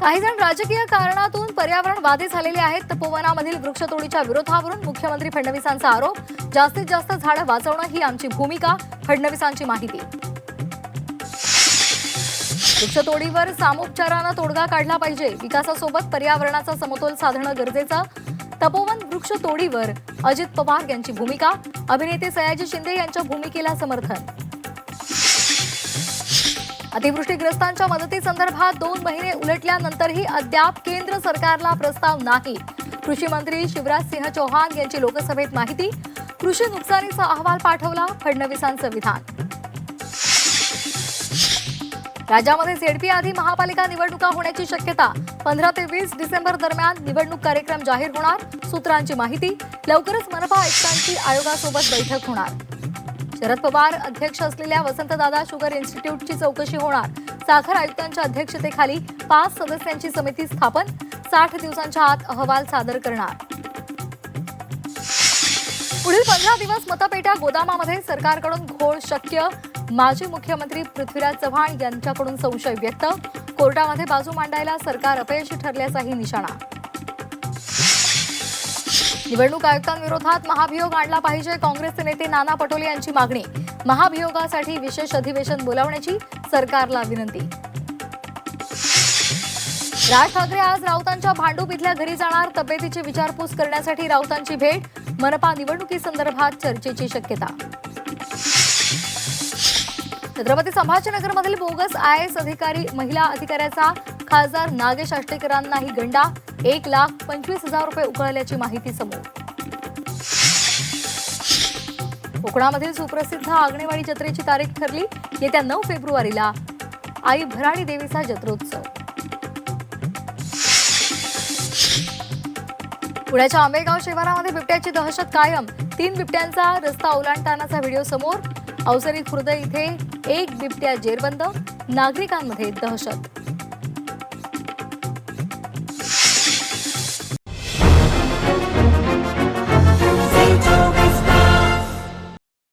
काही जण राजकीय कारणातून पर्यावरणवादी झालेले आहेत। तपोवनामधील वृक्षतोडीच्या विरोधावरून मुख्यमंत्री फडणवीसांचा आरोप। जास्तीत जास्त झाडं वाचवणं ही आमची भूमिका, फडणवीसांची माहिती। वृक्षतोडीवर सामोपचारानं तोडगा काढला पाहिजे। विकासासोबत पर्यावरणाचा समतोल साधणं गरजेचं। तपोवन वृक्षतोडीवर अजित पवार यांची भूमिका। अभिनेते सयाजी शिंदे यांच्या भूमिकेला समर्थन। अतिवृष्टीग्रस्तांच्या मदतीसंदर्भात 2 महिने उलटल्यानंतरही अद्याप केंद्र सरकारला प्रस्ताव नाही। कृषी मंत्री शिवराज सिंह चौहान यांची लोकसभेत माहिती। कृषी नुकसानीचा अहवाल पाठवला, फडणवीसांचं विधान। राज्यामध्ये झेडपी आधी महापालिका निवडणुका होण्याची शक्यता। 15 ते 20 डिसेंबर दरम्यान निवडणूक कार्यक्रम जाहीर होणार, सूत्रांची माहिती। लवकरच मनपा आयुक्तांची आयोगासोबत बैठक होणार। शरद पवार अध्यक्ष असलेल्या वसंतदादा शुगर इन्स्टिट्यूटची चौकशी होणार। साखर आयुक्तांच्या अध्यक्षतेखाली 5 सदस्यांची समिती स्थापन। 60 दिवसांच्या आत अहवाल सादर करणार। पुढील 15 दिवस मतपेट्या गोदामामध्ये, सरकारकडून घोळ शक्य। माजी मुख्यमंत्री पृथ्वीराज चव्हाण यांच्याकडून संशय व्यक्त। कोर्टामध्ये बाजू मांडायला सरकार अपयशी ठरल्याचाही निशाणा। निवडणूक आयुक्तांविरोधात महाभियोग आणला पाहिजे, काँग्रेसचे नेते नाना पटोले यांची मागणी। महाभियोगासाठी विशेष अधिवेशन बोलावण्याची सरकारला विनंती। राज ठाकरे आज राऊतांच्या भांडूप इथल्या घरी जाणार। तब्येतीची विचारपूस करण्यासाठी राऊतांची भेट। मनपा निवडणुकीसंदर्भात चर्चेची शक्यता। छत्रपती संभाजीनगरमधील बोगस IAS अधिकारी महिला अधिकाऱ्याचा खासदार नागेश आष्टेकरांनाही गंडा। 1,25,000 रुपये उकळल्याची माहिती समोर। कोकणामधील सुप्रसिद्ध आगणेवाडी जत्रेची तारीख ठरली। येत्या 9 फेब्रुवारीला आई भराडी देवीचा जत्रोत्सव। पुण्याच्या आंबेगाव शिवारामध्ये बिबट्याची दहशत कायम। 3 बिबट्यांचा रस्ता ओलांडतानाचा व्हिडिओ समोर। अवसरी खुर्द इथे 1 बिबट्या जेरबंद। नागरिकांमध्ये दहशत।